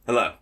Hello.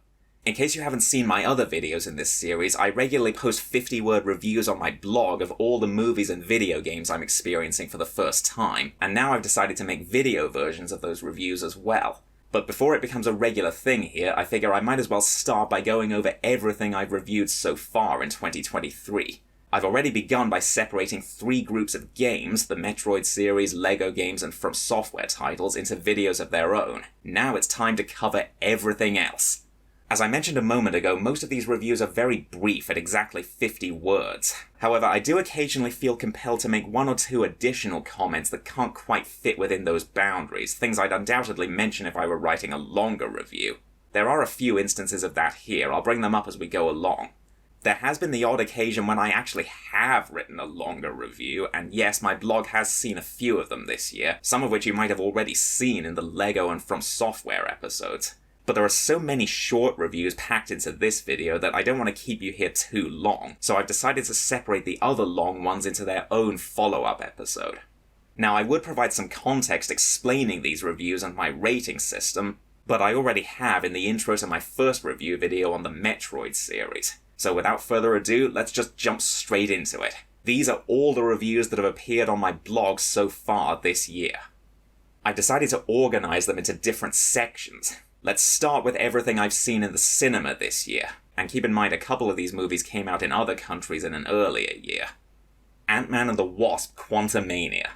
In case you haven't seen my other videos in this series, I regularly post 50-word reviews on my blog of all the movies and video games I'm experiencing for the first time, and now I've decided to make video versions of those reviews as well. But before it becomes a regular thing here, I figure I might as well start by going over everything I've reviewed so far in 2023. I've already begun by separating 3 groups of games, the Metroid series, LEGO games, and From Software titles, into videos of their own. Now it's time to cover everything else. As I mentioned a moment ago, most of these reviews are very brief at exactly 50 words. However, I do occasionally feel compelled to make 1 or 2 additional comments that can't quite fit within those boundaries, things I'd undoubtedly mention if I were writing a longer review. There are a few instances of that here, I'll bring them up as we go along. There has been the odd occasion when I actually have written a longer review, and yes, my blog has seen a few of them this year, some of which you might have already seen in the LEGO and From Software episodes. But there are so many short reviews packed into this video that I don't want to keep you here too long, so I've decided to separate the other long ones into their own follow-up episode. Now, I would provide some context explaining these reviews and my rating system, but I already have in the intro to my first review video on the Metroid series. So without further ado, let's just jump straight into it. These are all the reviews that have appeared on my blog so far this year. I've decided to organize them into different sections. Let's start with everything I've seen in the cinema this year, and keep in mind a couple of these movies came out in other countries in an earlier year. Ant-Man and the Wasp: Quantumania.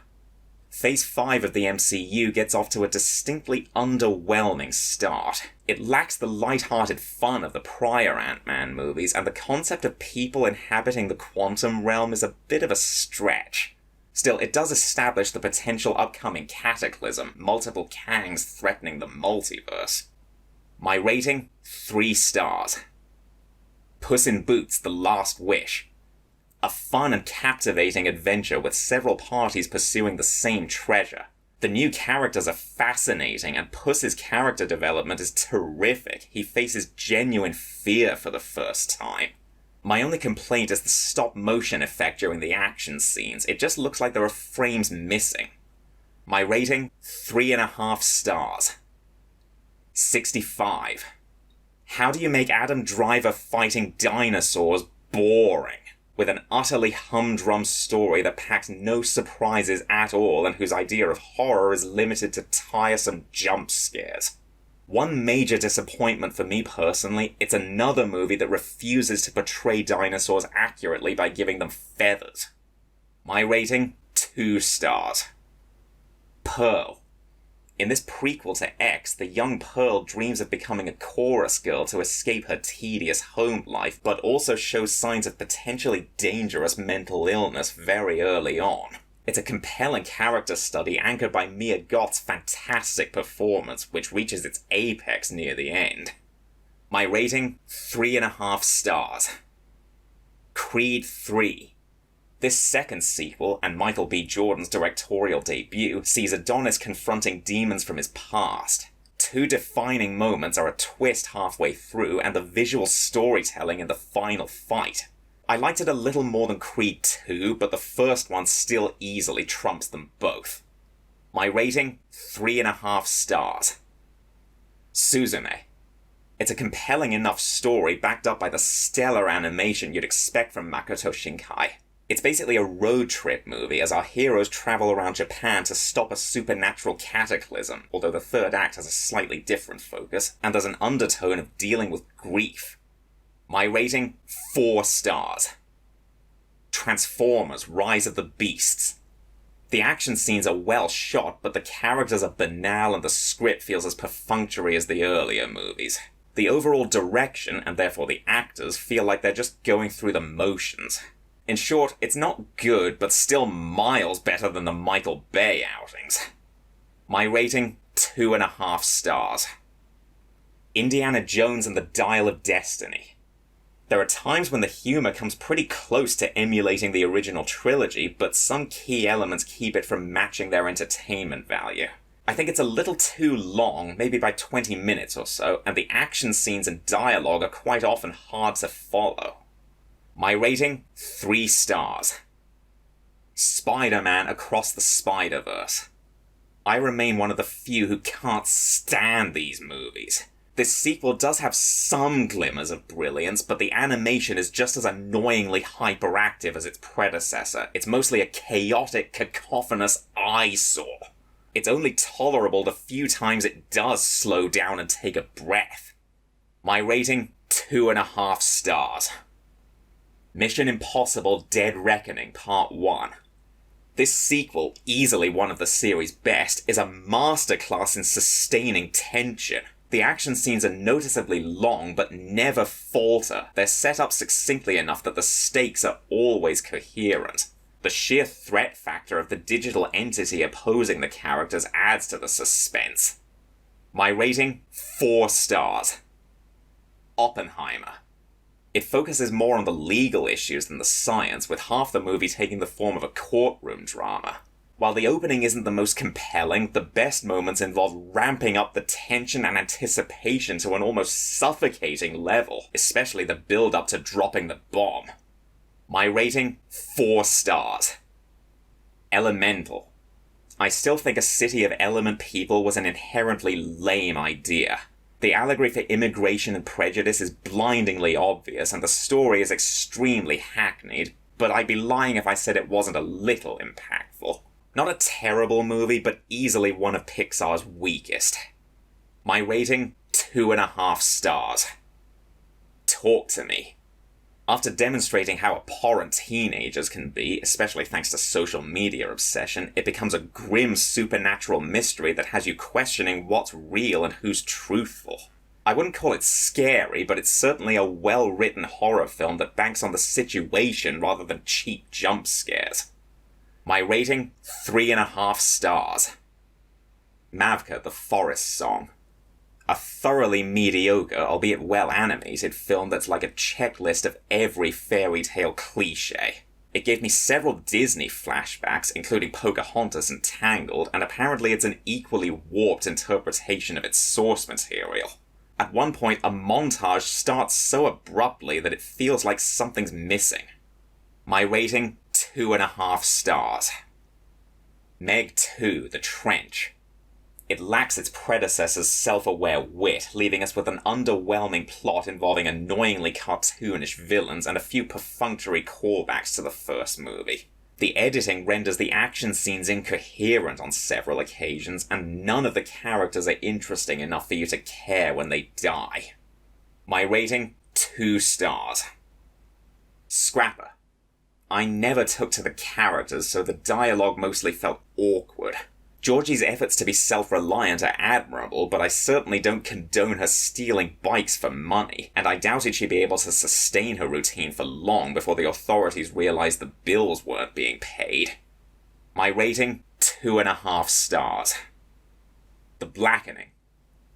Phase 5 of the MCU gets off to a distinctly underwhelming start. It lacks the light-hearted fun of the prior Ant-Man movies, and the concept of people inhabiting the quantum realm is a bit of a stretch. Still, it does establish the potential upcoming cataclysm, multiple Kangs threatening the multiverse. My rating? 3 stars. Puss in Boots: The Last Wish. A fun and captivating adventure with several parties pursuing the same treasure. The new characters are fascinating, and Puss's character development is terrific. He faces genuine fear for the first time. My only complaint is the stop-motion effect during the action scenes. It just looks like there are frames missing. My rating? 3.5 stars. 65. How do you make Adam Driver fighting dinosaurs boring? With an utterly humdrum story that packs no surprises at all and whose idea of horror is limited to tiresome jump scares. One major disappointment for me personally, it's another movie that refuses to portray dinosaurs accurately by giving them feathers. My rating? 2 stars. Pearl. In this prequel to X, the young Pearl dreams of becoming a chorus girl to escape her tedious home life, but also shows signs of potentially dangerous mental illness very early on. It's a compelling character study anchored by Mia Goth's fantastic performance, which reaches its apex near the end. My rating? 3.5 stars. Creed 3. This second sequel, and Michael B. Jordan's directorial debut, sees Adonis confronting demons from his past. 2 defining moments are a twist halfway through, and the visual storytelling in the final fight. I liked it a little more than Creed 2, but the first one still easily trumps them both. My rating? 3.5 stars. Suzume. It's a compelling enough story backed up by the stellar animation you'd expect from Makoto Shinkai. It's basically a road trip movie as our heroes travel around Japan to stop a supernatural cataclysm, although the third act has a slightly different focus, and there's an undertone of dealing with grief. My rating? 4 stars. Transformers: Rise of the Beasts. The action scenes are well shot, but the characters are banal and the script feels as perfunctory as the earlier movies. The overall direction, and therefore the actors, feel like they're just going through the motions. In short, it's not good, but still miles better than the Michael Bay outings. My rating? 2.5 stars. Indiana Jones and the Dial of Destiny. There are times when the humor comes pretty close to emulating the original trilogy, but some key elements keep it from matching their entertainment value. I think it's a little too long, maybe by 20 minutes or so, and the action scenes and dialogue are quite often hard to follow. My rating? 3 stars. Spider-Man Across the Spider-Verse. I remain one of the few who can't stand these movies. This sequel does have some glimmers of brilliance, but the animation is just as annoyingly hyperactive as its predecessor. It's mostly a chaotic, cacophonous eyesore. It's only tolerable the few times it does slow down and take a breath. My rating, 2.5 stars. Mission Impossible: Dead Reckoning Part 1. This sequel, easily one of the series' best, is a masterclass in sustaining tension. The action scenes are noticeably long, but never falter. They're set up succinctly enough that the stakes are always coherent. The sheer threat factor of the digital entity opposing the characters adds to the suspense. My rating, 4 stars. Oppenheimer. It focuses more on the legal issues than the science, with half the movie taking the form of a courtroom drama. While the opening isn't the most compelling, the best moments involve ramping up the tension and anticipation to an almost suffocating level, especially the build-up to dropping the bomb. My rating, 4 stars. Elemental. I still think a city of element people was an inherently lame idea. The allegory for immigration and prejudice is blindingly obvious, and the story is extremely hackneyed, but I'd be lying if I said it wasn't a little impactful. Not a terrible movie, but easily one of Pixar's weakest. My rating, 2.5 stars. Talk to Me. After demonstrating how abhorrent teenagers can be, especially thanks to social media obsession, it becomes a grim supernatural mystery that has you questioning what's real and who's truthful. I wouldn't call it scary, but it's certainly a well-written horror film that banks on the situation rather than cheap jump scares. My rating, 3.5 stars. Mavka, the Forest Song. A thoroughly mediocre, albeit well-animated film that's like a checklist of every fairy tale cliché. It gave me several Disney flashbacks, including Pocahontas and Tangled, and apparently it's an equally warped interpretation of its source material. At one point, a montage starts so abruptly that it feels like something's missing. My rating, 2.5 stars. Meg 2, The Trench. It lacks its predecessor's self-aware wit, leaving us with an underwhelming plot involving annoyingly cartoonish villains and a few perfunctory callbacks to the first movie. The editing renders the action scenes incoherent on several occasions, and none of the characters are interesting enough for you to care when they die. My rating, 2 stars. Scrapper. I never took to the characters, so the dialogue mostly felt awkward. Georgie's efforts to be self-reliant are admirable, but I certainly don't condone her stealing bikes for money, and I doubted she'd be able to sustain her routine for long before the authorities realized the bills weren't being paid. My rating, 2.5 stars. The Blackening.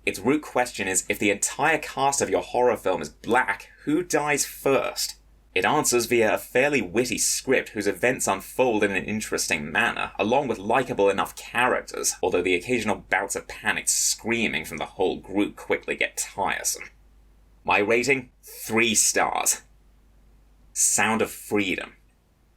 Its root question is, if the entire cast of your horror film is black, who dies first? It answers via a fairly witty script whose events unfold in an interesting manner, along with likeable enough characters, although the occasional bouts of panicked screaming from the whole group quickly get tiresome. My rating, 3 stars. Sound of Freedom.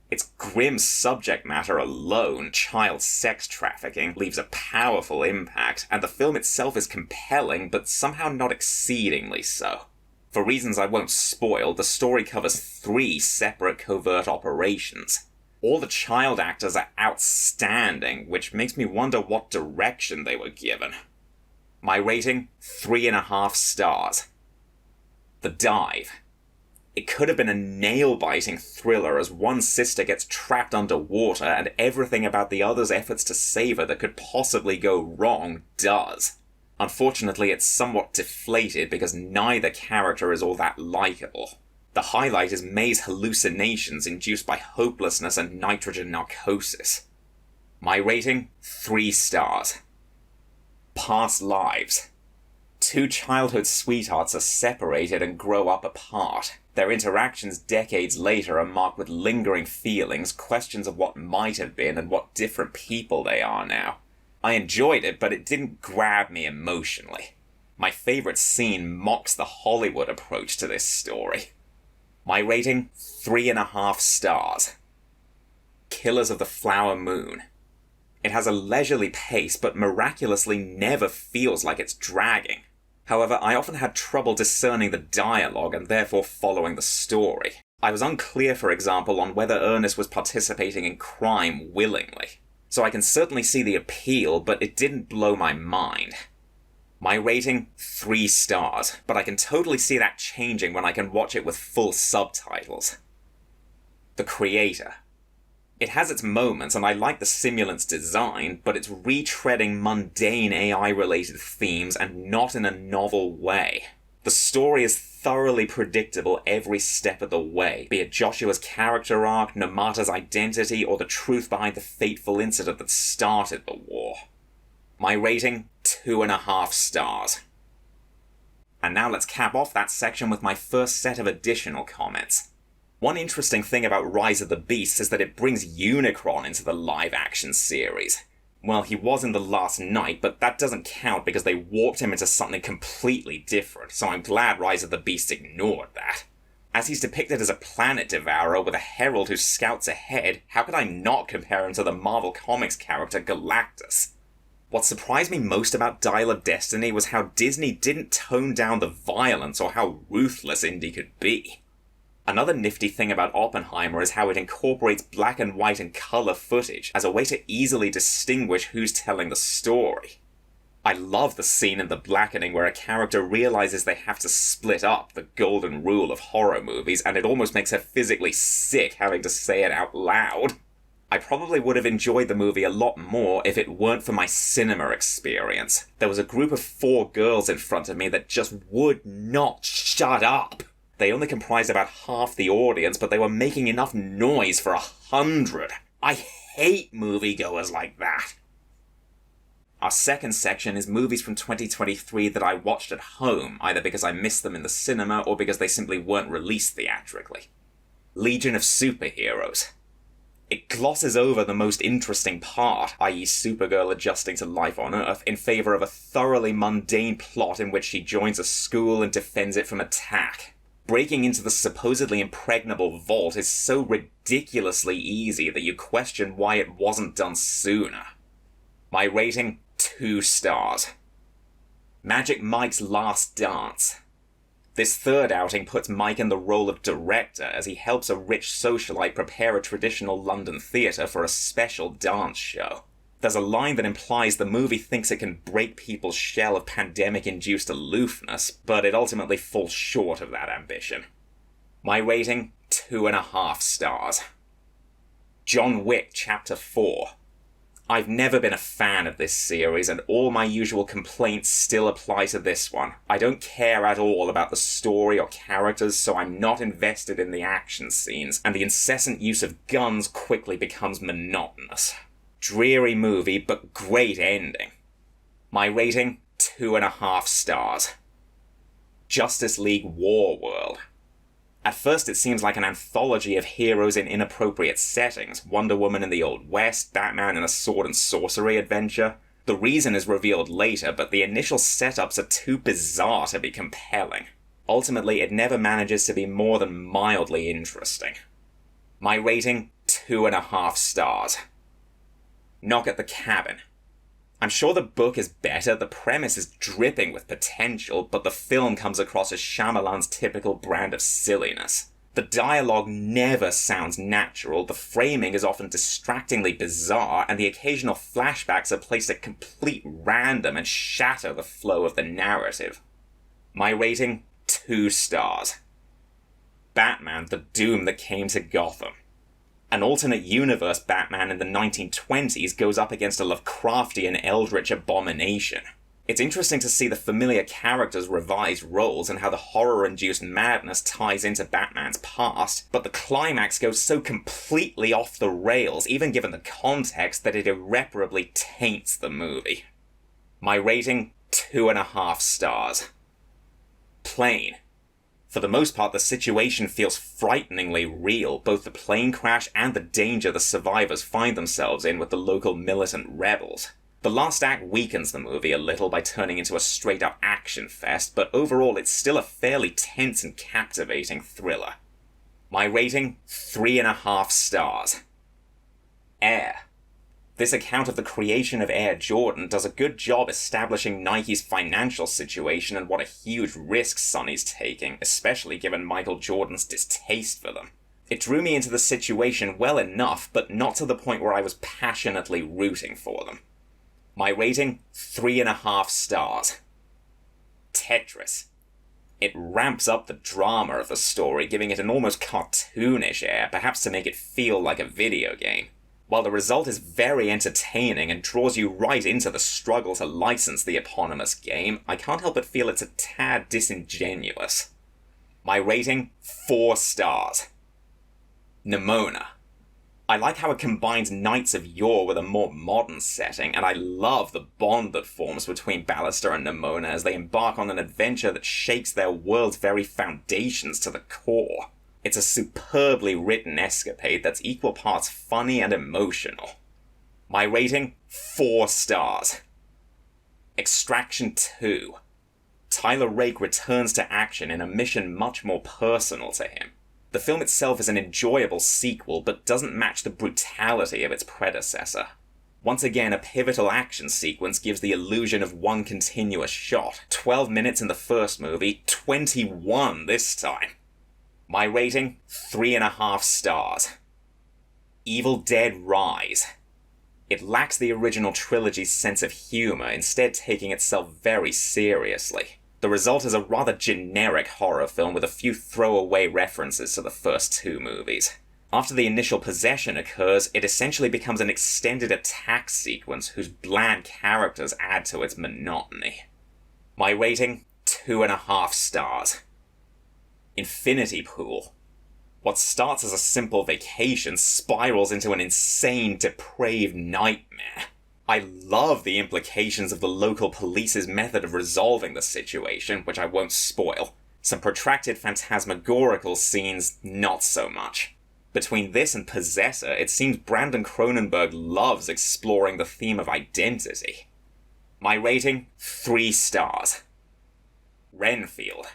Its grim subject matter alone, child sex trafficking, leaves a powerful impact, and the film itself is compelling, but somehow not exceedingly so. For reasons I won't spoil, the story covers 3 separate covert operations. All the child actors are outstanding, which makes me wonder what direction they were given. My rating, 3.5 stars. The Dive. It could have been a nail-biting thriller as one sister gets trapped underwater and everything about the other's efforts to save her that could possibly go wrong does. Unfortunately, it's somewhat deflated because neither character is all that likeable. The highlight is May's hallucinations induced by hopelessness and nitrogen narcosis. My rating, 3 stars. Past Lives. 2 childhood sweethearts are separated and grow up apart. Their interactions decades later are marked with lingering feelings, questions of what might have been and what different people they are now. I enjoyed it, but it didn't grab me emotionally. My favorite scene mocks the Hollywood approach to this story. My rating, 3.5 stars. Killers of the Flower Moon. It has a leisurely pace, but miraculously never feels like it's dragging. However, I often had trouble discerning the dialogue and therefore following the story. I was unclear, for example, on whether Ernest was participating in crime willingly. So I can certainly see the appeal, but it didn't blow my mind. My rating, 3 stars, but I can totally see that changing when I can watch it with full subtitles. The creator. It has its moments, and I like the simulant's design, but it's retreading mundane AI-related themes and not in a novel way. The story is thoroughly predictable every step of the way, be it Joshua's character arc, Namata's identity, or the truth behind the fateful incident that started the war. My rating, 2.5 stars. And now let's cap off that section with my first set of additional comments. One interesting thing about Rise of the Beasts is that it brings Unicron into the live-action series. Well, he was in The Last Knight, but that doesn't count because they warped him into something completely different, so I'm glad Rise of the Beasts ignored that. As he's depicted as a planet devourer with a herald who scouts ahead, how could I not compare him to the Marvel Comics character Galactus? What surprised me most about Dial of Destiny was how Disney didn't tone down the violence or how ruthless Indy could be. Another nifty thing about Oppenheimer is how it incorporates black and white and colour footage as a way to easily distinguish who's telling the story. I love the scene in The Blackening where a character realises they have to split up, the golden rule of horror movies, and it almost makes her physically sick having to say it out loud. I probably would have enjoyed the movie a lot more if it weren't for my cinema experience. There was a group of 4 girls in front of me that just would not shut up. They only comprised about half the audience, but they were making enough noise for 100. I hate moviegoers like that. Our second section is movies from 2023 that I watched at home, either because I missed them in the cinema or because they simply weren't released theatrically. Legion of Superheroes. It glosses over the most interesting part, i.e. Supergirl adjusting to life on Earth, in favour of a thoroughly mundane plot in which she joins a school and defends it from attack. Breaking into the supposedly impregnable vault is so ridiculously easy that you question why it wasn't done sooner. My rating, 2 stars. Magic Mike's Last Dance. This third outing puts Mike in the role of director as he helps a rich socialite prepare a traditional London theatre for a special dance show. There's a line that implies the movie thinks it can break people's shell of pandemic-induced aloofness, but it ultimately falls short of that ambition. My rating, 2.5 stars. John Wick Chapter 4. I've never been a fan of this series, and all my usual complaints still apply to this one. I don't care at all about the story or characters, so I'm not invested in the action scenes, and the incessant use of guns quickly becomes monotonous. Dreary movie, but great ending. My rating, 2.5 stars. Justice League Warworld. At first it seems like an anthology of heroes in inappropriate settings, Wonder Woman in the Old West, Batman in a sword and sorcery adventure. The reason is revealed later, but the initial setups are too bizarre to be compelling. Ultimately, it never manages to be more than mildly interesting. My rating, 2.5 stars. Knock at the Cabin. I'm sure the book is better, the premise is dripping with potential, but the film comes across as Shyamalan's typical brand of silliness. The dialogue never sounds natural, the framing is often distractingly bizarre, and the occasional flashbacks are placed at complete random and shatter the flow of the narrative. My rating, 2 stars. Batman, The Doom That Came to Gotham. An alternate universe Batman in the 1920s goes up against a Lovecraftian eldritch abomination. It's interesting to see the familiar characters' revised roles and how the horror-induced madness ties into Batman's past, but the climax goes so completely off the rails, even given the context, that it irreparably taints the movie. My rating, 2.5 stars. Plane. For the most part, the situation feels frighteningly real, both the plane crash and the danger the survivors find themselves in with the local militant rebels. The last act weakens the movie a little by turning into a straight-up action fest, but overall it's still a fairly tense and captivating thriller. My rating, 3.5 stars. Air. This account of the creation of Air Jordan does a good job establishing Nike's financial situation and what a huge risk Sonny's taking, especially given Michael Jordan's distaste for them. It drew me into the situation well enough, but not to the point where I was passionately rooting for them. My rating? 3.5 stars. Tetris. It ramps up the drama of the story, giving it an almost cartoonish air, perhaps to make it feel like a video game. While the result is very entertaining and draws you right into the struggle to license the eponymous game, I can't help but feel it's a tad disingenuous. My rating? 4 stars. Nimona. I like how it combines Knights of Yore with a more modern setting, and I love the bond that forms between Ballister and Nimona as they embark on an adventure that shakes their world's very foundations to the core. It's a superbly written escapade that's equal parts funny and emotional. My rating? 4 stars. Extraction 2. Tyler Rake returns to action in a mission much more personal to him. The film itself is an enjoyable sequel, but doesn't match the brutality of its predecessor. Once again, a pivotal action sequence gives the illusion of one continuous shot. 12 minutes in the first movie, 21 this time. My rating? 3.5 stars. Evil Dead Rise. It lacks the original trilogy's sense of humor, instead taking itself very seriously. The result is a rather generic horror film with a few throwaway references to the first 2 movies. After the initial possession occurs, it essentially becomes an extended attack sequence whose bland characters add to its monotony. My rating? 2.5 stars. Infinity Pool. What starts as a simple vacation spirals into an insane, depraved nightmare. I love the implications of the local police's method of resolving the situation, which I won't spoil. Some protracted phantasmagorical scenes, not so much. Between this and Possessor, it seems Brandon Cronenberg loves exploring the theme of identity. My rating? 3 stars. Renfield.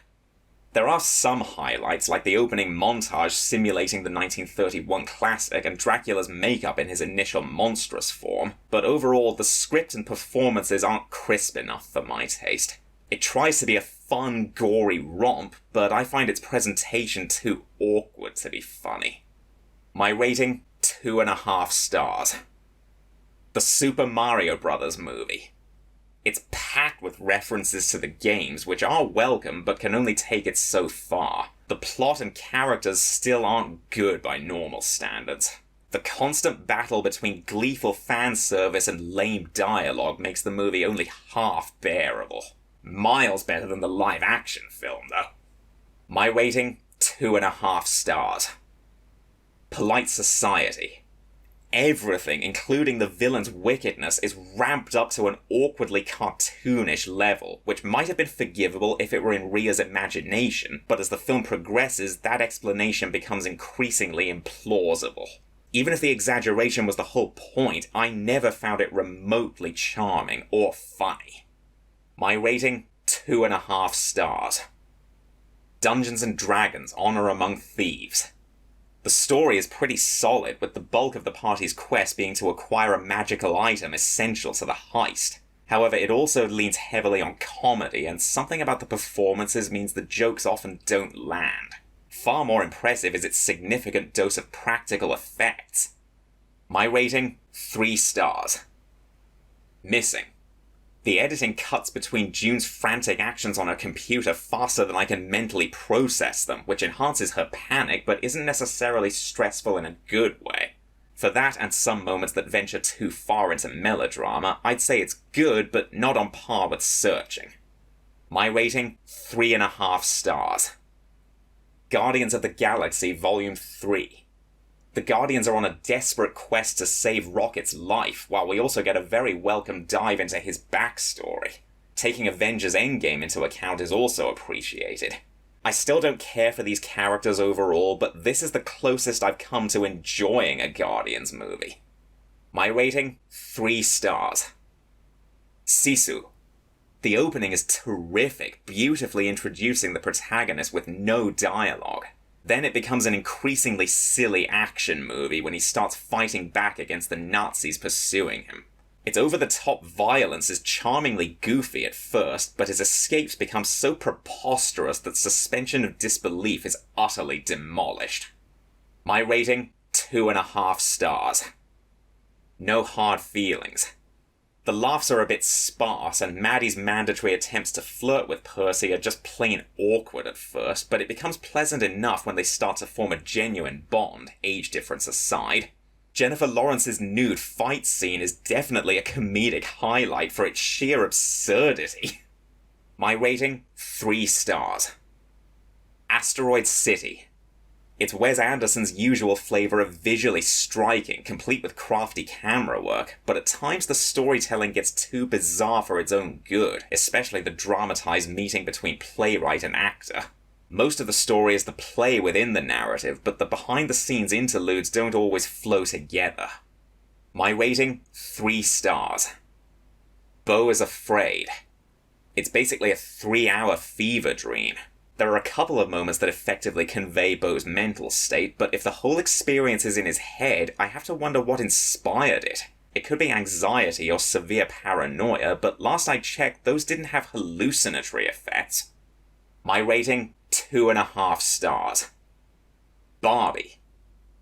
There are some highlights, like the opening montage simulating the 1931 classic and Dracula's makeup in his initial monstrous form, but overall the script and performances aren't crisp enough for my taste. It tries to be a fun, gory romp, but I find its presentation too awkward to be funny. My rating? 2.5 stars. The Super Mario Bros. Movie. It's packed with references to the games, which are welcome but can only take it so far. The plot and characters still aren't good by normal standards. The constant battle between gleeful fan service and lame dialogue makes the movie only half bearable. Miles better than the live-action film, though. My rating? 2.5 stars. Polite Society. Everything, including the villain's wickedness, is ramped up to an awkwardly cartoonish level, which might have been forgivable if it were in Rhea's imagination, but as the film progresses, that explanation becomes increasingly implausible. Even if the exaggeration was the whole point, I never found it remotely charming or funny. My rating? 2.5 stars. Dungeons & Dragons: Honor Among Thieves. The story is pretty solid, with the bulk of the party's quest being to acquire a magical item essential to the heist. However, it also leans heavily on comedy, and something about the performances means the jokes often don't land. Far more impressive is its significant dose of practical effects. My rating? 3 stars. Missing. The editing cuts between June's frantic actions on her computer faster than I can mentally process them, which enhances her panic but isn't necessarily stressful in a good way. For that and some moments that venture too far into melodrama, I'd say it's good but not on par with Searching. My rating? 3.5 stars. Guardians of the Galaxy Volume 3. The Guardians are on a desperate quest to save Rocket's life, while we also get a very welcome dive into his backstory. Taking Avengers Endgame into account is also appreciated. I still don't care for these characters overall, but this is the closest I've come to enjoying a Guardians movie. My rating? 3 stars. Sisu. The opening is terrific, beautifully introducing the protagonist with no dialogue. Then it becomes an increasingly silly action movie when he starts fighting back against the Nazis pursuing him. Its over-the-top violence is charmingly goofy at first, but his escapes become so preposterous that suspension of disbelief is utterly demolished. My rating? 2.5 stars. No hard feelings. The laughs are a bit sparse, and Maddie's mandatory attempts to flirt with Percy are just plain awkward at first, but it becomes pleasant enough when they start to form a genuine bond, age difference aside. Jennifer Lawrence's nude fight scene is definitely a comedic highlight for its sheer absurdity. My rating? 3 stars. Asteroid City. It's Wes Anderson's usual flavour of visually striking, complete with crafty camera work, but at times the storytelling gets too bizarre for its own good, especially the dramatised meeting between playwright and actor. Most of the story is the play within the narrative, but the behind-the-scenes interludes don't always flow together. My rating? 3 stars. Beau is Afraid. It's basically a 3-hour fever dream. There are a couple of moments that effectively convey Beau's mental state, but if the whole experience is in his head, I have to wonder what inspired it. It could be anxiety or severe paranoia, but last I checked, those didn't have hallucinatory effects. My rating? 2.5 stars. Barbie.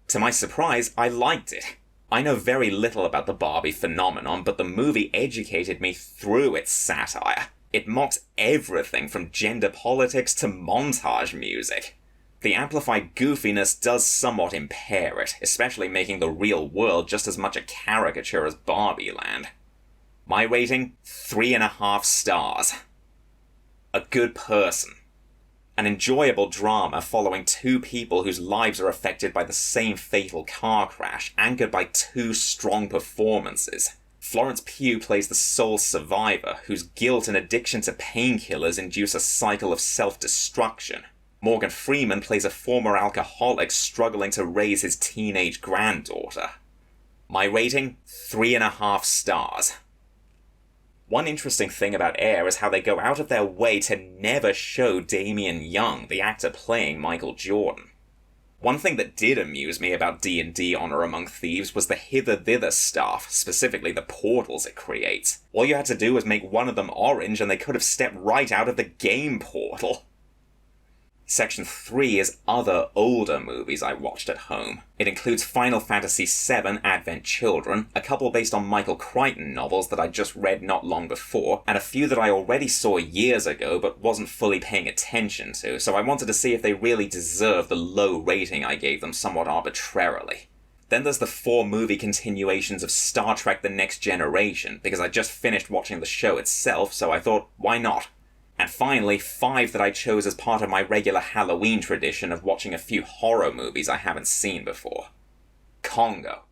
To my surprise, I liked it. I know very little about the Barbie phenomenon, but the movie educated me through its satire. It mocks everything from gender politics to montage music. The amplified goofiness does somewhat impair it, especially making the real world just as much a caricature as Barbie Land. My rating? 3.5 stars. A Good Person. An enjoyable drama following 2 people whose lives are affected by the same fatal car crash, anchored by 2 strong performances. Florence Pugh plays the sole survivor, whose guilt and addiction to painkillers induce a cycle of self-destruction. Morgan Freeman plays a former alcoholic struggling to raise his teenage granddaughter. My rating? 3.5 stars. One interesting thing about Air is how they go out of their way to never show Damian Young, the actor playing Michael Jordan. One thing that did amuse me about D&D Honor Among Thieves was the hither-thither stuff, specifically the portals it creates. All you had to do was make one of them orange and they could have stepped right out of the game portal. Section 3 is other older movies I watched at home. It includes Final Fantasy VII Advent Children, a couple based on Michael Crichton novels that I just read not long before, and a few that I already saw years ago but wasn't fully paying attention to, so I wanted to see if they really deserve the low rating I gave them somewhat arbitrarily. Then there's the 4 movie continuations of Star Trek The Next Generation, because I just finished watching the show itself, so I thought, why not? And finally, 5 that I chose as part of my regular Halloween tradition of watching a few horror movies I haven't seen before. Congo.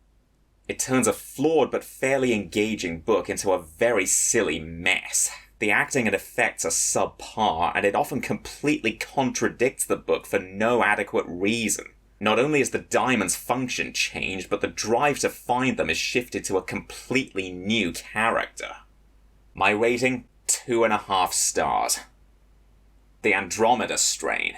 It turns a flawed but fairly engaging book into a very silly mess. The acting and effects are subpar, and it often completely contradicts the book for no adequate reason. Not only is the diamond's function changed, but the drive to find them is shifted to a completely new character. My rating? 2.5 stars. The Andromeda Strain.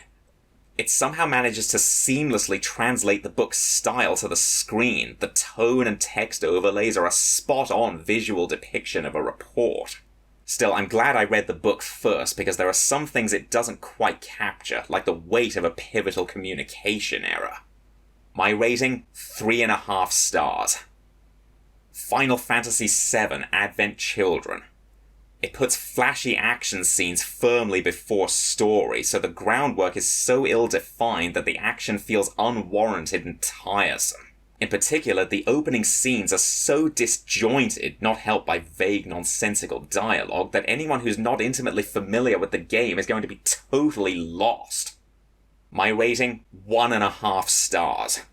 It somehow manages to seamlessly translate the book's style to the screen. The tone and text overlays are a spot-on visual depiction of a report. Still, I'm glad I read the book first, because there are some things it doesn't quite capture, like the weight of a pivotal communication error. My rating? 3.5 stars. Final Fantasy VII Advent Children. It puts flashy action scenes firmly before story, so the groundwork is so ill-defined that the action feels unwarranted and tiresome. In particular, the opening scenes are so disjointed, not helped by vague, nonsensical dialogue, that anyone who's not intimately familiar with the game is going to be totally lost. My rating? 1.5 stars.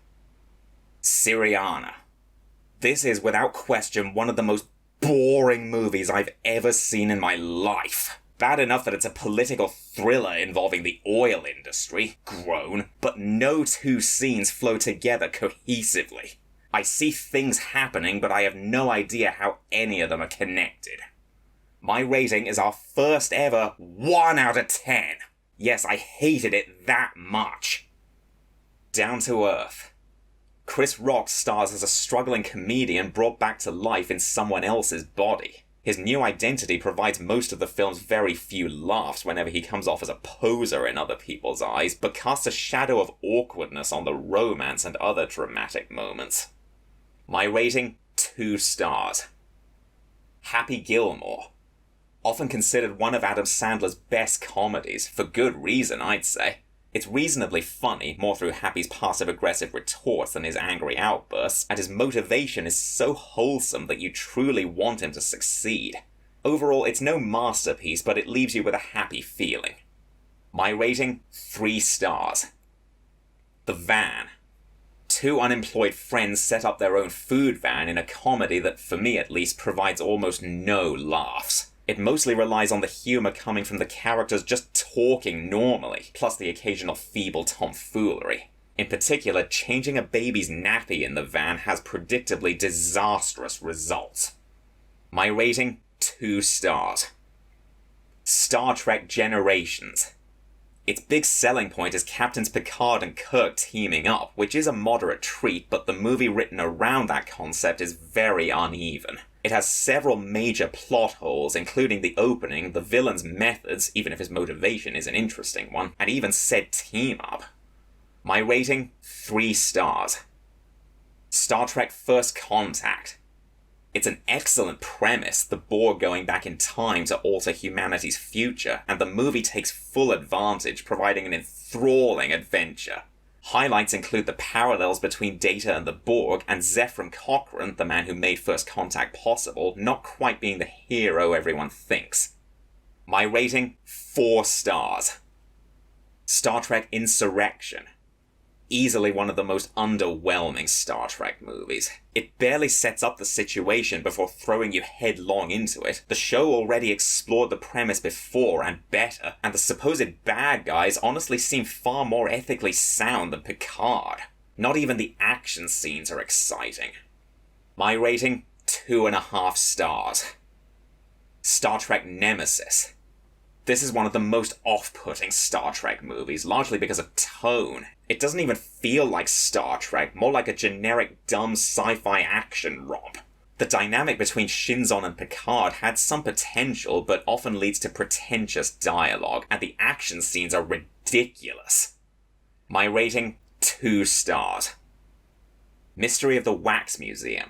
Syriana. This is, without question, one of the most boring movies I've ever seen in my life. Bad enough that it's a political thriller involving the oil industry, groan, but no 2 scenes flow together cohesively. I see things happening, but I have no idea how any of them are connected. My rating is our first ever 1 out of 10. Yes, I hated it that much. Down to earth. Chris Rock stars as a struggling comedian brought back to life in someone else's body. His new identity provides most of the film's very few laughs whenever he comes off as a poser in other people's eyes, but casts a shadow of awkwardness on the romance and other dramatic moments. My rating? 2 stars. Happy Gilmore. Often considered one of Adam Sandler's best comedies, for good reason, I'd say. It's reasonably funny, more through Happy's passive-aggressive retorts than his angry outbursts, and his motivation is so wholesome that you truly want him to succeed. Overall, it's no masterpiece, but it leaves you with a happy feeling. My rating? 3 stars. The Van. 2 unemployed friends set up their own food van in a comedy that, for me at least, provides almost no laughs. It mostly relies on the humour coming from the characters just talking normally, plus the occasional feeble tomfoolery. In particular, changing a baby's nappy in the van has predictably disastrous results. My rating? 2 stars. Star Trek Generations. Its big selling point is Captains Picard and Kirk teaming up, which is a moderate treat, but the movie written around that concept is very uneven. It has several major plot holes, including the opening, the villain's methods, even if his motivation is an interesting one, and even said team-up. My rating? 3 stars. Star Trek First Contact. It's an excellent premise, the Borg going back in time to alter humanity's future, and the movie takes full advantage, providing an enthralling adventure. Highlights include the parallels between Data and the Borg, and Zefram Cochrane, the man who made First Contact possible, not quite being the hero everyone thinks. My rating? 4 stars. Star Trek Insurrection. Easily one of the most underwhelming Star Trek movies. It barely sets up the situation before throwing you headlong into it. The show already explored the premise before and better, and the supposed bad guys honestly seem far more ethically sound than Picard. Not even the action scenes are exciting. My rating? 2.5 stars. Star Trek Nemesis. This is one of the most off-putting Star Trek movies, largely because of tone. It doesn't even feel like Star Trek, more like a generic dumb sci-fi action romp. The dynamic between Shinzon and Picard had some potential, but often leads to pretentious dialogue, and the action scenes are ridiculous. My rating? 2 stars. Mystery of the Wax Museum.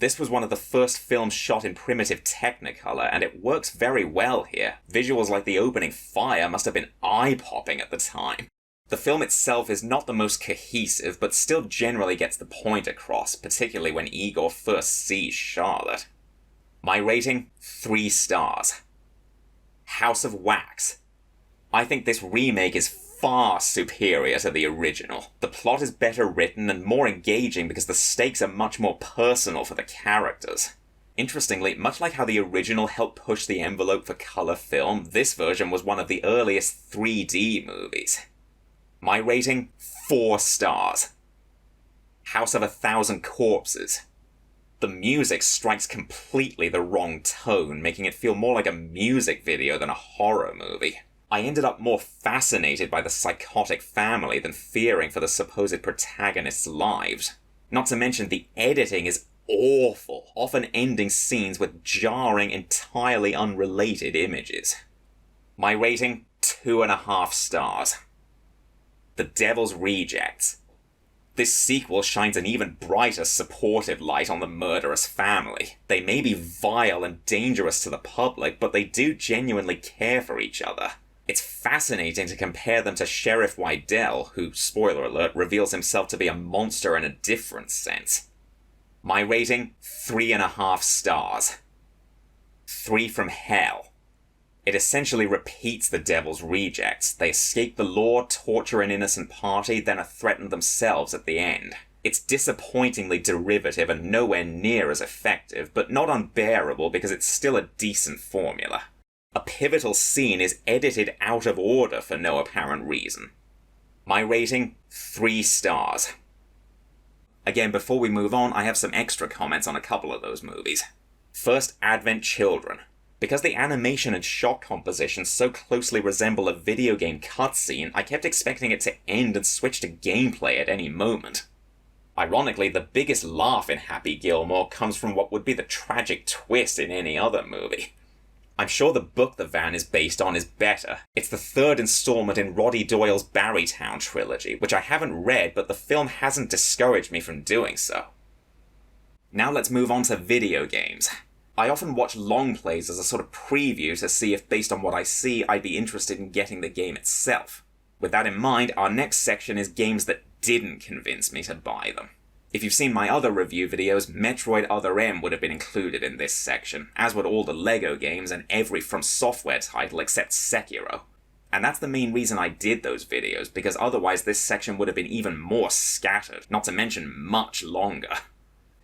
This was one of the first films shot in primitive Technicolor, and it works very well here. Visuals like the opening fire must have been eye-popping at the time. The film itself is not the most cohesive, but still generally gets the point across, particularly when Igor first sees Charlotte. My rating? 3 stars. House of Wax. I think this remake is far superior to the original. The plot is better written and more engaging because the stakes are much more personal for the characters. Interestingly, much like how the original helped push the envelope for color film, this version was one of the earliest 3D movies. My rating? 4 stars. House of a Thousand Corpses. The music strikes completely the wrong tone, making it feel more like a music video than a horror movie. I ended up more fascinated by the psychotic family than fearing for the supposed protagonists' lives. Not to mention the editing is awful, often ending scenes with jarring, entirely unrelated images. My rating? 2.5 stars. The Devil's Rejects. This sequel shines an even brighter supportive light on the murderous family. They may be vile and dangerous to the public, but they do genuinely care for each other. It's fascinating to compare them to Sheriff Wydell, who, spoiler alert, reveals himself to be a monster in a different sense. My rating? 3.5 stars. 3 from Hell. It essentially repeats The Devil's Rejects. They escape the law, torture an innocent party, then are threatened themselves at the end. It's disappointingly derivative and nowhere near as effective, but not unbearable because it's still a decent formula. A pivotal scene is edited out of order for no apparent reason. My rating? 3 stars. Again, before we move on, I have some extra comments on a couple of those movies. First, Advent Children. Because the animation and shot composition so closely resemble a video game cutscene, I kept expecting it to end and switch to gameplay at any moment. Ironically, the biggest laugh in Happy Gilmore comes from what would be the tragic twist in any other movie. I'm sure the book the van is based on is better. It's the third installment in Roddy Doyle's Barrytown trilogy, which I haven't read, but the film hasn't discouraged me from doing so. Now let's move on to video games. I often watch Longplays as a sort of preview to see if, based on what I see, I'd be interested in getting the game itself. With that in mind, our next section is games that didn't convince me to buy them. If you've seen my other review videos, Metroid Other M would have been included in this section, as would all the LEGO games and every From Software title except Sekiro. And that's the main reason I did those videos, because otherwise this section would have been even more scattered, not to mention much longer.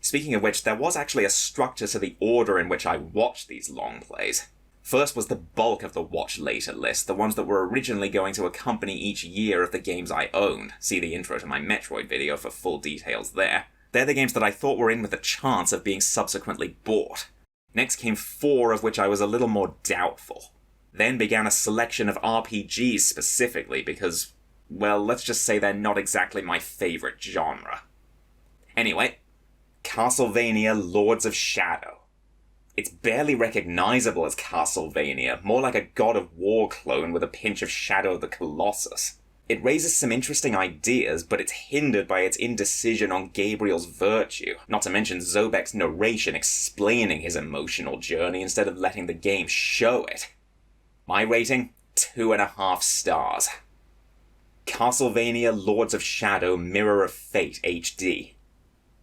Speaking of which, there was actually a structure to the order in which I watched these long plays. First was the bulk of the watch later list, the ones that were originally going to accompany each year of the games I owned. See the intro to my Metroid video for full details there. They're the games that I thought were in with a chance of being subsequently bought. Next came 4 of which I was a little more doubtful. Then began a selection of RPGs specifically because, well, let's just say they're not exactly my favourite genre. Anyway, Castlevania Lords of Shadow. It's barely recognizable as Castlevania, more like a God of War clone with a pinch of Shadow of the Colossus. It raises some interesting ideas, but it's hindered by its indecision on Gabriel's virtue, not to mention Zobek's narration explaining his emotional journey instead of letting the game show it. My rating? 2.5 stars. Castlevania Lords of Shadow Mirror of Fate HD.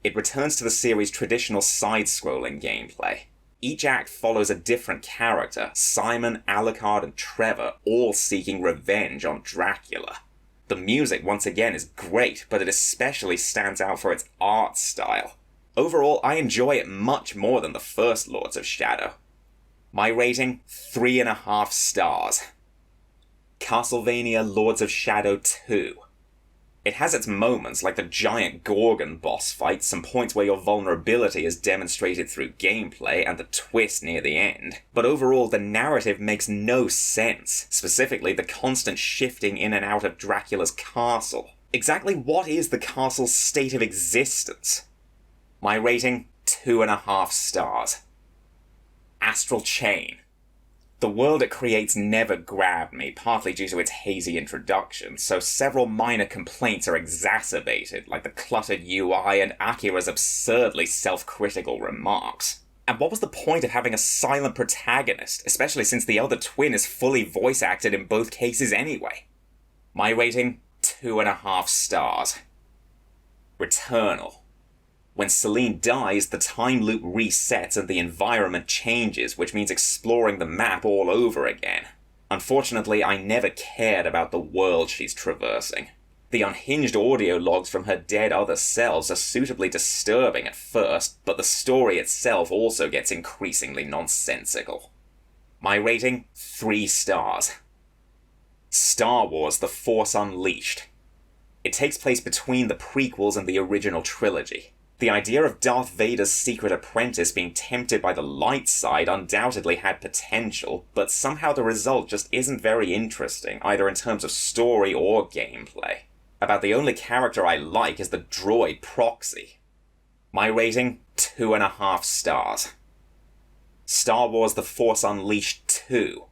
It returns to the series' traditional side-scrolling gameplay. Each act follows a different character, Simon, Alucard, and Trevor, all seeking revenge on Dracula. The music, once again, is great, but it especially stands out for its art style. Overall, I enjoy it much more than the first Lords of Shadow. My rating? 3.5 stars. Castlevania Lords of Shadow 2. It has its moments, like the giant Gorgon boss fight, some points where your vulnerability is demonstrated through gameplay, and the twist near the end. But overall, the narrative makes no sense, specifically the constant shifting in and out of Dracula's castle. Exactly what is the castle's state of existence? My rating? 2.5 stars. Astral Chain. The world it creates never grabbed me, partly due to its hazy introduction, so several minor complaints are exacerbated, like the cluttered UI and Akira's absurdly self-critical remarks. And what was the point of having a silent protagonist, especially since the other twin is fully voice-acted in both cases anyway? My rating? 2.5 stars. Returnal. When Celine dies, the time loop resets and the environment changes, which means exploring the map all over again. Unfortunately, I never cared about the world she's traversing. The unhinged audio logs from her dead other selves are suitably disturbing at first, but the story itself also gets increasingly nonsensical. My rating? 3 stars. Star Wars: The Force Unleashed. It takes place between the prequels and the original trilogy. The idea of Darth Vader's secret apprentice being tempted by the light side undoubtedly had potential, but somehow the result just isn't very interesting, either in terms of story or gameplay. About the only character I like is the droid Proxy. My rating? 2.5 stars. Star Wars: The Force Unleashed 2.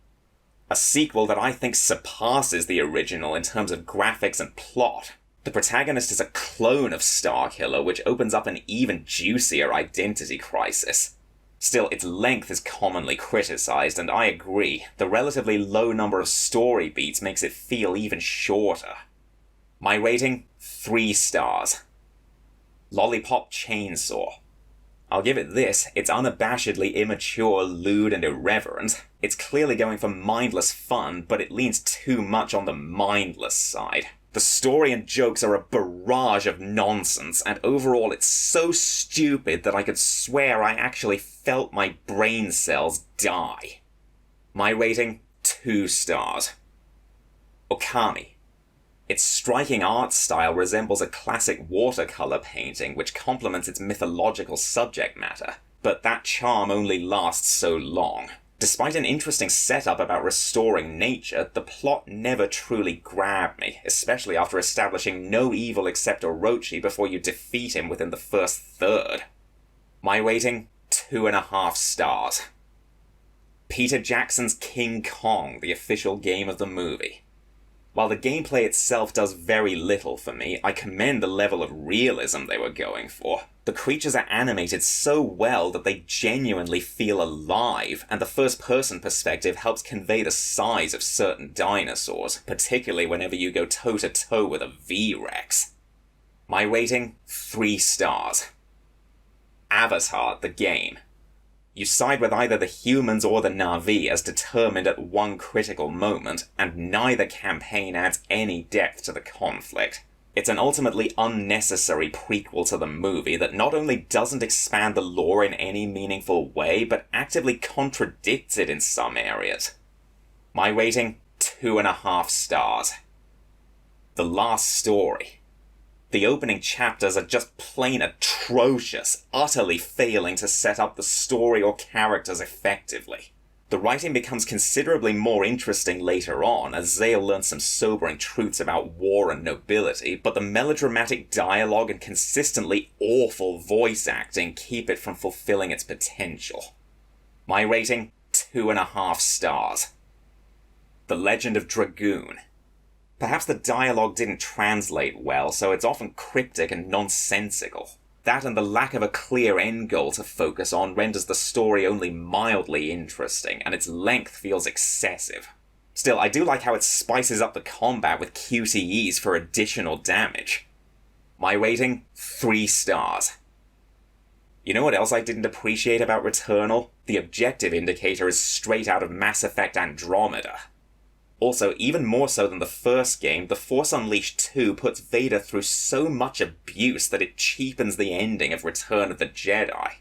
A sequel that I think surpasses the original in terms of graphics and plot. The protagonist is a clone of Starkiller, which opens up an even juicier identity crisis. Still, its length is commonly criticized, and I agree. The relatively low number of story beats makes it feel even shorter. My rating? 3 stars. Lollipop Chainsaw. I'll give it this, it's unabashedly immature, lewd, and irreverent. It's clearly going for mindless fun, but it leans too much on the mindless side. The story and jokes are a barrage of nonsense, and overall it's so stupid that I could swear I actually felt my brain cells die. My rating? 2 stars. Okami. Its striking art style resembles a classic watercolor painting, which complements its mythological subject matter. But that charm only lasts so long. Despite an interesting setup about restoring nature, the plot never truly grabbed me, especially after establishing no evil except Orochi before you defeat him within the first third. My rating? 2.5 stars. Peter Jackson's King Kong, the official game of the movie. While the gameplay itself does very little for me, I commend the level of realism they were going for. The creatures are animated so well that they genuinely feel alive, and the first-person perspective helps convey the size of certain dinosaurs, particularly whenever you go toe-to-toe with a V-Rex. My rating? 3 stars. Avatar, the game. You side with either the humans or the Na'vi as determined at one critical moment, and neither campaign adds any depth to the conflict. It's an ultimately unnecessary prequel to the movie that not only doesn't expand the lore in any meaningful way, but actively contradicts it in some areas. My rating? 2.5 stars. The Last Story. The opening chapters are just plain atrocious, utterly failing to set up the story or characters effectively. The writing becomes considerably more interesting later on, as Zale learns some sobering truths about war and nobility, but the melodramatic dialogue and consistently awful voice acting keep it from fulfilling its potential. My rating? 2.5 stars. The Legend of Dragoon. Perhaps the dialogue didn't translate well, so it's often cryptic and nonsensical. That and the lack of a clear end goal to focus on renders the story only mildly interesting, and its length feels excessive. Still, I do like how it spices up the combat with QTEs for additional damage. My rating? 3 stars. You know what else I didn't appreciate about Returnal? The objective indicator is straight out of Mass Effect Andromeda. Also, even more so than the first game, The Force Unleashed 2 puts Vader through so much abuse that it cheapens the ending of Return of the Jedi.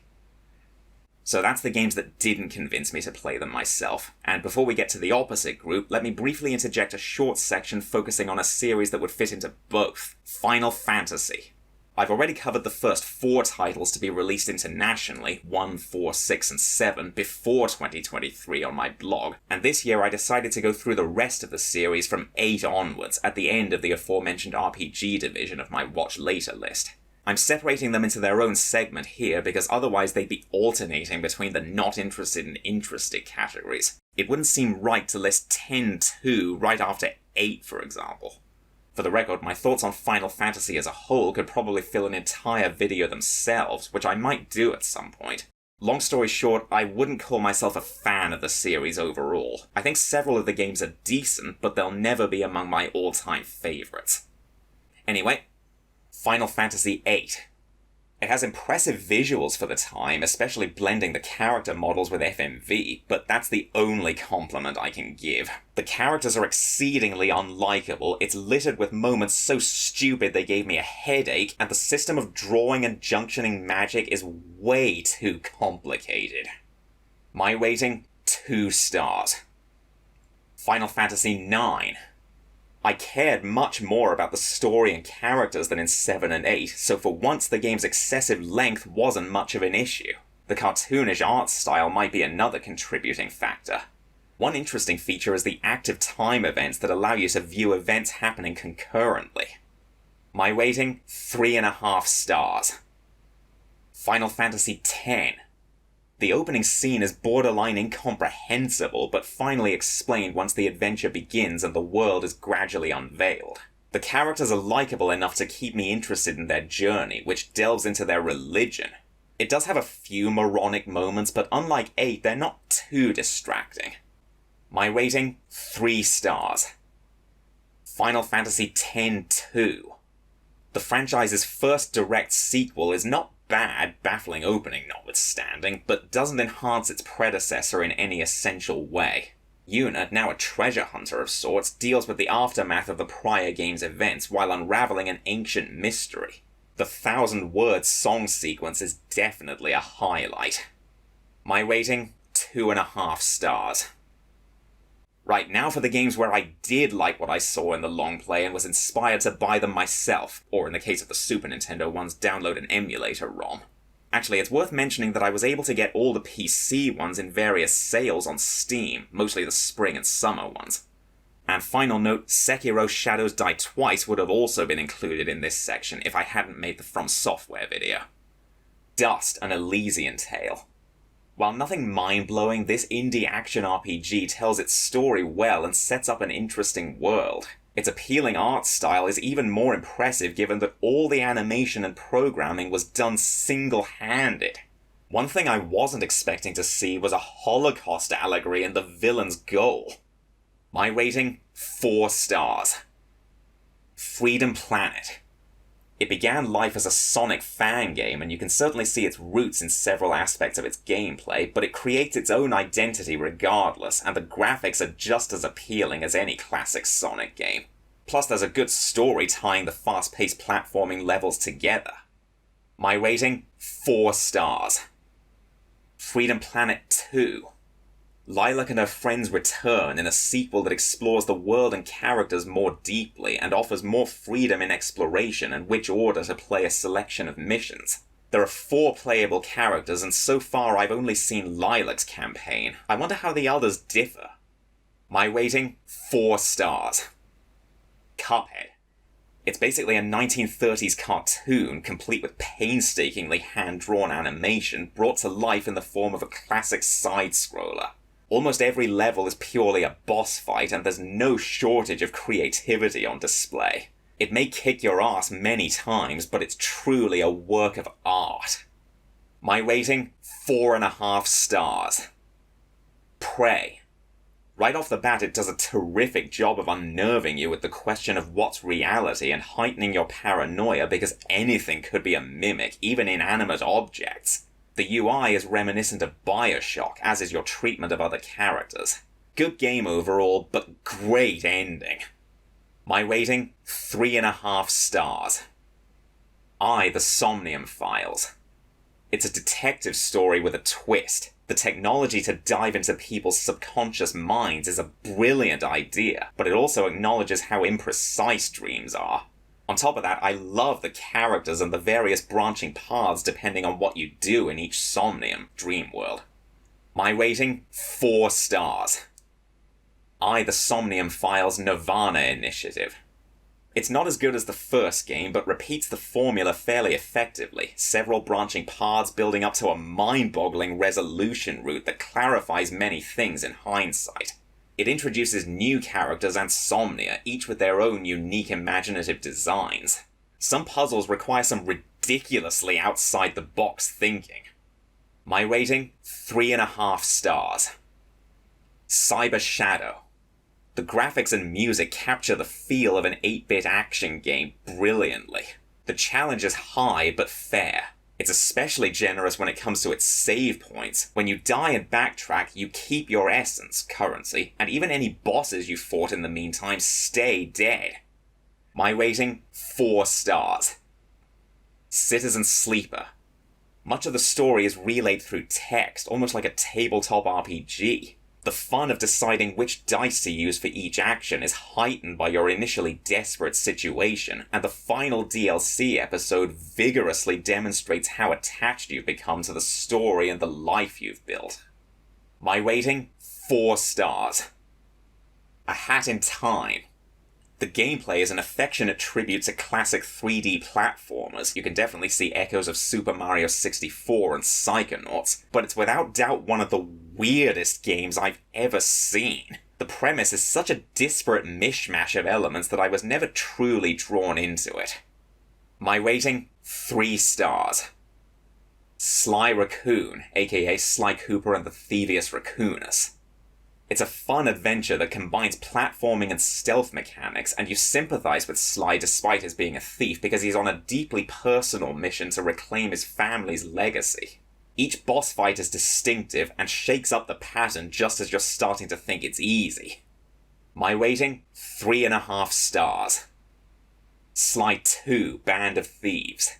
So that's the games that didn't convince me to play them myself. And before we get to the opposite group, let me briefly interject a short section focusing on a series that would fit into both. Final Fantasy. I've already covered the first 4 titles to be released internationally, 1, 4, 6, and 7, before 2023 on my blog, and this year I decided to go through the rest of the series from 8 onwards at the end of the aforementioned RPG division of my Watch Later list. I'm separating them into their own segment here because otherwise they'd be alternating between the not interested and interested categories. It wouldn't seem right to list 10-2 right after 8, for example. For the record, my thoughts on Final Fantasy as a whole could probably fill an entire video themselves, which I might do at some point. Long story short, I wouldn't call myself a fan of the series overall. I think several of the games are decent, but they'll never be among my all-time favourites. Anyway, Final Fantasy VIII. It has impressive visuals for the time, especially blending the character models with FMV, but that's the only compliment I can give. The characters are exceedingly unlikable, it's littered with moments so stupid they gave me a headache, and the system of drawing and junctioning magic is way too complicated. My rating? 2 stars. Final Fantasy IX. I cared much more about the story and characters than in 7 and 8, so for once the game's excessive length wasn't much of an issue. The cartoonish art style might be another contributing factor. One interesting feature is the active time events that allow you to view events happening concurrently. My rating? 3.5 stars. Final Fantasy X. The opening scene is borderline incomprehensible, but finally explained once the adventure begins and the world is gradually unveiled. The characters are likable enough to keep me interested in their journey, which delves into their religion. It does have a few moronic moments, but unlike 8, they're not too distracting. My rating? 3 stars. Final Fantasy X-2. The franchise's first direct sequel is not bad, baffling opening notwithstanding, but doesn't enhance its predecessor in any essential way. Yuna, now a treasure hunter of sorts, deals with the aftermath of the prior game's events while unraveling an ancient mystery. The 1,000-word song sequence is definitely a highlight. My rating? 2.5 stars. Right, now for the games where I did like what I saw in the long play and was inspired to buy them myself, or in the case of the Super Nintendo ones, download an emulator ROM. Actually, it's worth mentioning that I was able to get all the PC ones in various sales on Steam, mostly the spring and summer ones. And final note, Sekiro Shadows Die Twice would have also been included in this section if I hadn't made the From Software video. Dust, an Elysian Tale. While nothing mind-blowing, this indie action RPG tells its story well and sets up an interesting world. Its appealing art style is even more impressive given that all the animation and programming was done single-handed. One thing I wasn't expecting to see was a Holocaust allegory in the villain's goal. My rating? 4 stars. Freedom Planet. It began life as a Sonic fan game, and you can certainly see its roots in several aspects of its gameplay, but it creates its own identity regardless, and the graphics are just as appealing as any classic Sonic game. Plus there's a good story tying the fast-paced platforming levels together. My rating? 4 stars. Freedom Planet 2. Lilac and her friends return in a sequel that explores the world and characters more deeply and offers more freedom in exploration and which order to play a selection of missions. There are 4 playable characters, and so far I've only seen Lilac's campaign. I wonder how the others differ. My rating? 4 stars. Cuphead. It's basically a 1930s cartoon, complete with painstakingly hand-drawn animation, brought to life in the form of a classic side-scroller. Almost every level is purely a boss fight, and there's no shortage of creativity on display. It may kick your ass many times, but it's truly a work of art. My rating? 4.5 stars. Prey. Right off the bat, it does a terrific job of unnerving you with the question of what's reality and heightening your paranoia because anything could be a mimic, even inanimate objects. The UI is reminiscent of Bioshock, as is your treatment of other characters. Good game overall, but great ending. My rating? 3.5 stars. The Somnium Files. It's a detective story with a twist. The technology to dive into people's subconscious minds is a brilliant idea, but it also acknowledges how imprecise dreams are. On top of that, I love the characters and the various branching paths depending on what you do in each Somnium dream world. My rating? 4 stars. The Somnium Files Nirvana Initiative. It's not as good as the first game, but repeats the formula fairly effectively, several branching paths building up to a mind-boggling resolution route that clarifies many things in hindsight. It introduces new characters and Somnia, each with their own unique imaginative designs. Some puzzles require some ridiculously outside-the-box thinking. My rating? 3.5 stars. Cyber Shadow. The graphics and music capture the feel of an 8-bit action game brilliantly. The challenge is high but fair. It's especially generous when it comes to its save points. When you die and backtrack, you keep your essence, currency, and even any bosses you fought in the meantime stay dead. My rating? 4 stars. Citizen Sleeper. Much of the story is relayed through text, almost like a tabletop RPG. The fun of deciding which dice to use for each action is heightened by your initially desperate situation, and the final DLC episode vigorously demonstrates how attached you've become to the story and the life you've built. My rating? 4 stars. A Hat in Time. The gameplay is an affectionate tribute to classic 3D platformers. You can definitely see echoes of Super Mario 64 and Psychonauts, but it's without doubt one of the weirdest games I've ever seen. The premise is such a disparate mishmash of elements that I was never truly drawn into it. My rating? 3 stars. Sly Raccoon, aka Sly Cooper and the Thievius Raccoonus. It's a fun adventure that combines platforming and stealth mechanics, and you sympathize with Sly despite his being a thief because he's on a deeply personal mission to reclaim his family's legacy. Each boss fight is distinctive and shakes up the pattern just as you're starting to think it's easy. My rating? 3.5 stars. Sly 2, Band of Thieves.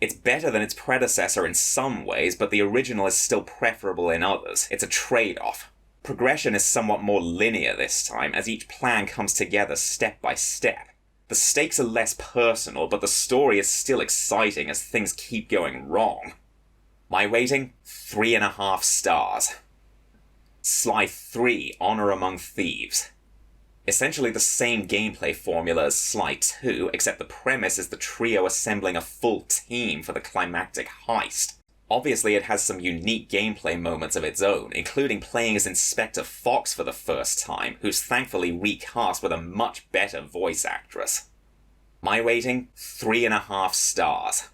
It's better than its predecessor in some ways, but the original is still preferable in others. It's a trade-off. Progression is somewhat more linear this time, as each plan comes together step by step. The stakes are less personal, but the story is still exciting as things keep going wrong. My rating, 3.5 stars. Sly 3, Honor Among Thieves. Essentially the same gameplay formula as Sly 2, except the premise is the trio assembling a full team for the climactic heist. Obviously it has some unique gameplay moments of its own, including playing as Inspector Fox for the first time, who's thankfully recast with a much better voice actress. My rating, 3.5 stars.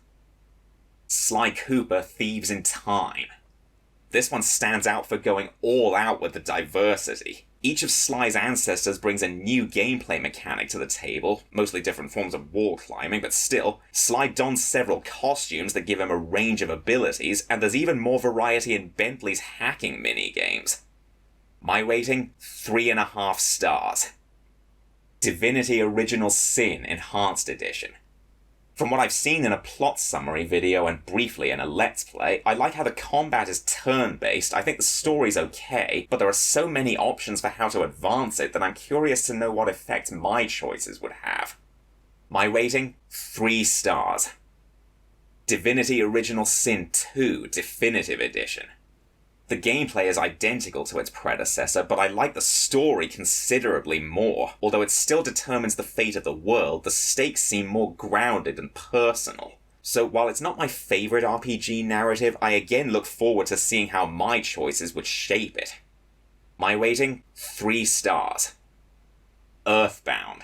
Sly Cooper Thieves in Time. This one stands out for going all out with the diversity. Each of Sly's ancestors brings a new gameplay mechanic to the table, mostly different forms of wall climbing, but still, Sly dons several costumes that give him a range of abilities, and there's even more variety in Bentley's hacking minigames. My rating, 3.5 stars. Divinity Original Sin Enhanced Edition. From what I've seen in a plot summary video and briefly in a Let's Play, I like how the combat is turn-based. I think the story's okay, but there are so many options for how to advance it that I'm curious to know what effect my choices would have. My rating, 3 stars. Divinity Original Sin 2 Definitive Edition. The gameplay is identical to its predecessor, but I like the story considerably more. Although it still determines the fate of the world, the stakes seem more grounded and personal. So while it's not my favourite RPG narrative, I again look forward to seeing how my choices would shape it. My rating, 3 stars. Earthbound.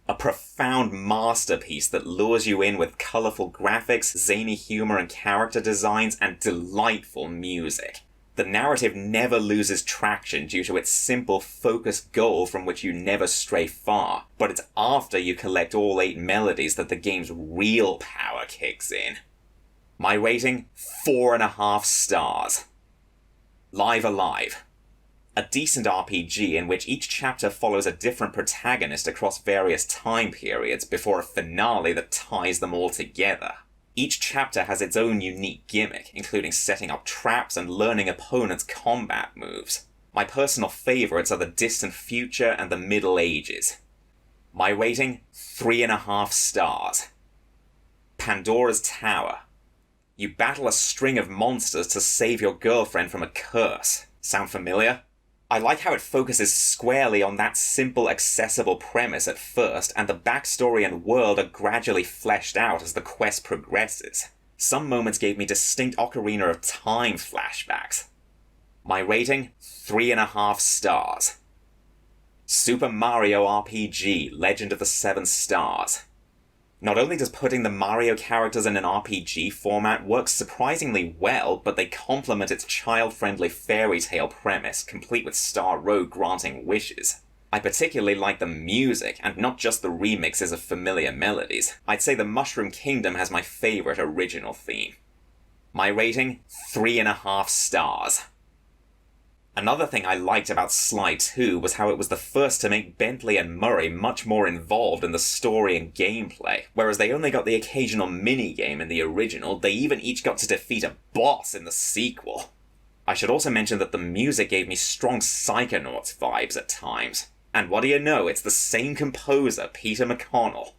A profound masterpiece that lures you in with colourful graphics, zany humour and character designs, and delightful music. The narrative never loses traction due to its simple, focused goal from which you never stray far, but it's after you collect all 8 melodies that the game's real power kicks in. My rating, 4.5 stars. Live Alive. A decent RPG in which each chapter follows a different protagonist across various time periods before a finale that ties them all together. Each chapter has its own unique gimmick, including setting up traps and learning opponents' combat moves. My personal favourites are the distant future and the Middle Ages. My rating, 3.5 stars. Pandora's Tower. You battle a string of monsters to save your girlfriend from a curse. Sound familiar? I like how it focuses squarely on that simple, accessible premise at first, and the backstory and world are gradually fleshed out as the quest progresses. Some moments gave me distinct Ocarina of Time flashbacks. My rating, 3.5 stars. Super Mario RPG Legend of the Seven Stars. Not only does putting the Mario characters in an RPG format work surprisingly well, but they complement its child-friendly fairy tale premise, complete with Star Road granting wishes. I particularly like the music, and not just the remixes of familiar melodies. I'd say the Mushroom Kingdom has my favourite original theme. My rating, 3.5 stars. Another thing I liked about Sly 2 was how it was the first to make Bentley and Murray much more involved in the story and gameplay. Whereas they only got the occasional minigame in the original, they even each got to defeat a boss in the sequel. I should also mention that the music gave me strong Psychonauts vibes at times. And what do you know, it's the same composer, Peter McConnell.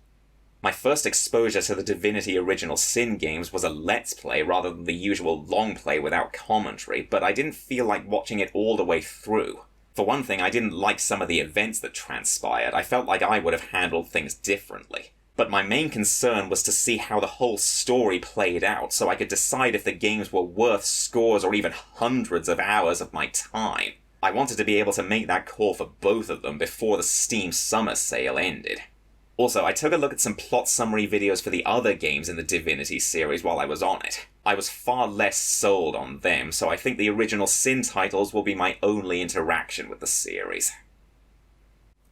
My first exposure to the Divinity Original Sin games was a Let's Play rather than the usual long play without commentary, but I didn't feel like watching it all the way through. For one thing, I didn't like some of the events that transpired. I felt like I would have handled things differently. But my main concern was to see how the whole story played out, so I could decide if the games were worth scores or even hundreds of hours of my time. I wanted to be able to make that call for both of them before the Steam Summer Sale ended. Also, I took a look at some plot summary videos for the other games in the Divinity series while I was on it. I was far less sold on them, so I think the original Sin titles will be my only interaction with the series.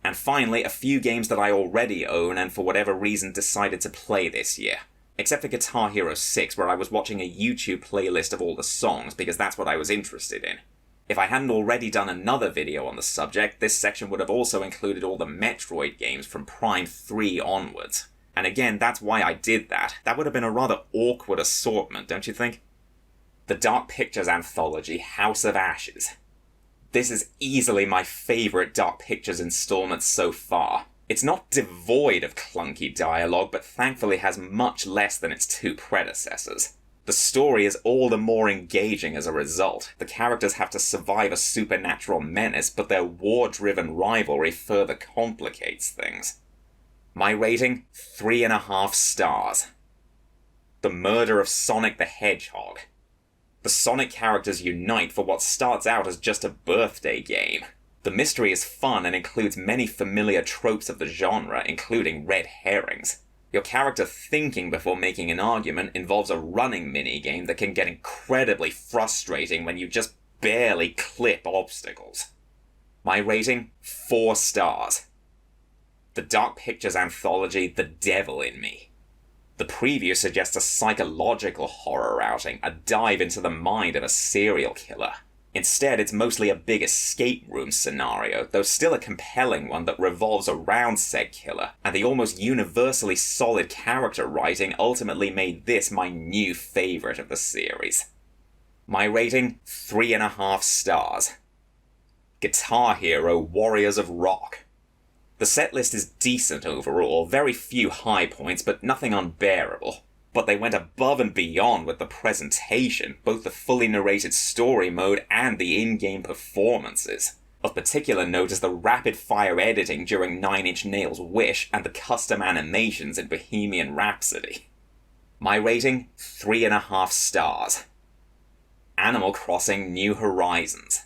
And finally, a few games that I already own and for whatever reason decided to play this year. Except for Guitar Hero 6, where I was watching a YouTube playlist of all the songs because that's what I was interested in. If I hadn't already done another video on the subject, this section would have also included all the Metroid games from Prime 3 onwards. And again, that's why I did that. That would have been a rather awkward assortment, don't you think? The Dark Pictures anthology, House of Ashes. This is easily my favourite Dark Pictures installment so far. It's not devoid of clunky dialogue, but thankfully has much less than its two predecessors. The story is all the more engaging as a result. The characters have to survive a supernatural menace, but their war-driven rivalry further complicates things. My rating? 3.5 stars. The murder of Sonic the Hedgehog. The Sonic characters unite for what starts out as just a birthday game. The mystery is fun and includes many familiar tropes of the genre, including red herrings. Your character thinking before making an argument involves a running minigame that can get incredibly frustrating when you just barely clip obstacles. My rating? 4 stars. The Dark Pictures anthology, The Devil in Me. The preview suggests a psychological horror outing, a dive into the mind of a serial killer. Instead, it's mostly a big escape room scenario, though still a compelling one that revolves around said killer, and the almost universally solid character writing ultimately made this my new favourite of the series. My rating? 3.5 stars. Guitar Hero Warriors of Rock. The setlist is decent overall, very few high points, but nothing unbearable. But they went above and beyond with the presentation, both the fully narrated story mode and the in-game performances. Of particular note is the rapid-fire editing during 9 Inch Nails' Wish and the custom animations in Bohemian Rhapsody. My rating? 3.5 stars. Animal Crossing New Horizons.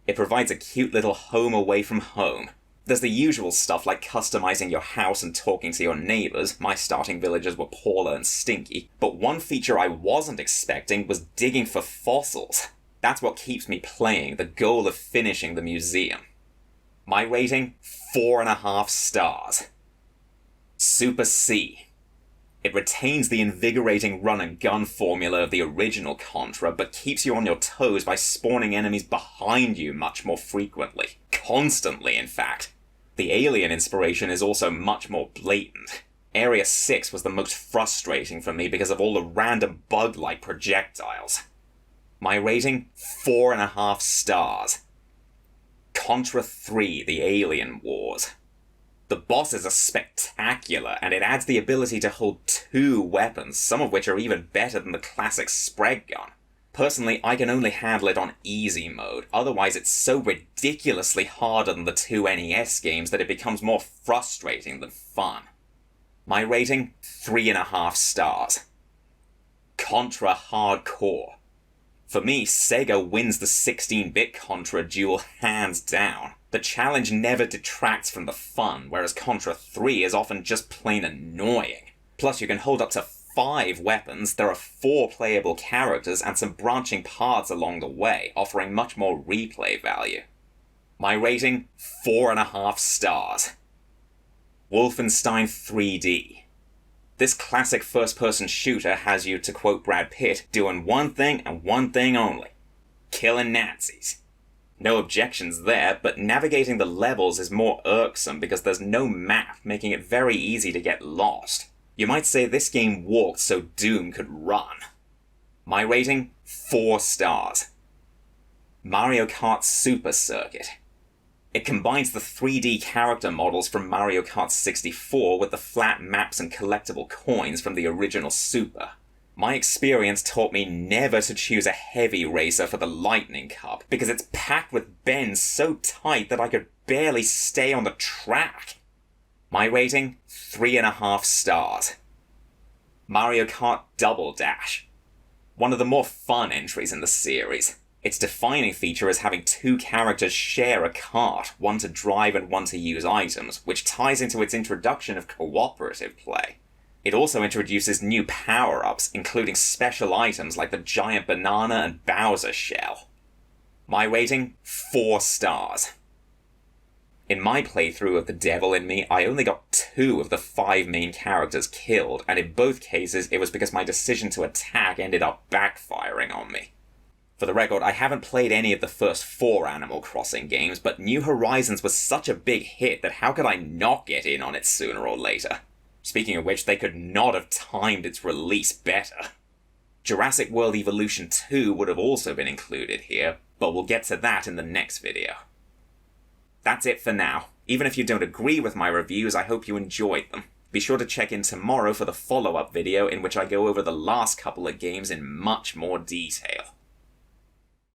It provides a cute little home away from home. There's the usual stuff like customizing your house and talking to your neighbours. My starting villagers were Paula and Stinky. But one feature I wasn't expecting was digging for fossils. That's what keeps me playing, the goal of finishing the museum. My rating? 4.5 stars. Super C. It retains the invigorating run-and-gun formula of the original Contra, but keeps you on your toes by spawning enemies behind you much more frequently. Constantly, in fact. The alien inspiration is also much more blatant. Area 6 was the most frustrating for me because of all the random bug-like projectiles. My rating? 4.5 stars. Contra 3, The Alien Wars. The bosses are spectacular, and it adds the ability to hold 2 weapons, some of which are even better than the classic spread gun. Personally, I can only handle it on easy mode, otherwise it's so ridiculously harder than the 2 NES games that it becomes more frustrating than fun. My rating? 3.5 stars. Contra Hardcore. For me, Sega wins the 16-bit Contra duel hands down. The challenge never detracts from the fun, whereas Contra 3 is often just plain annoying. Plus, you can hold up to 5 weapons, there are 4 playable characters, and some branching paths along the way, offering much more replay value. My rating? 4.5 stars. Wolfenstein 3D. This classic first-person shooter has you, to quote Brad Pitt, doing one thing and one thing only. Killing Nazis. No objections there, but navigating the levels is more irksome because there's no map, making it very easy to get lost. You might say this game walked so Doom could run. My rating? 4 stars. Mario Kart Super Circuit. It combines the 3D character models from Mario Kart 64 with the flat maps and collectible coins from the original Super. My experience taught me never to choose a heavy racer for the Lightning Cup, because it's packed with bends so tight that I could barely stay on the track. My rating? 3.5 stars. Mario Kart Double Dash. One of the more fun entries in the series. Its defining feature is having 2 characters share a kart, one to drive and one to use items, which ties into its introduction of cooperative play. It also introduces new power-ups, including special items like the giant banana and Bowser shell. My rating? 4 stars. In my playthrough of The Devil in Me, I only got 2 of the 5 main characters killed, and in both cases it was because my decision to attack ended up backfiring on me. For the record, I haven't played any of the first 4 Animal Crossing games, but New Horizons was such a big hit that how could I not get in on it sooner or later? Speaking of which, they could not have timed its release better. Jurassic World Evolution 2 would have also been included here, but we'll get to that in the next video. That's it for now. Even if you don't agree with my reviews, I hope you enjoyed them. Be sure to check in tomorrow for the follow-up video in which I go over the last couple of games in much more detail.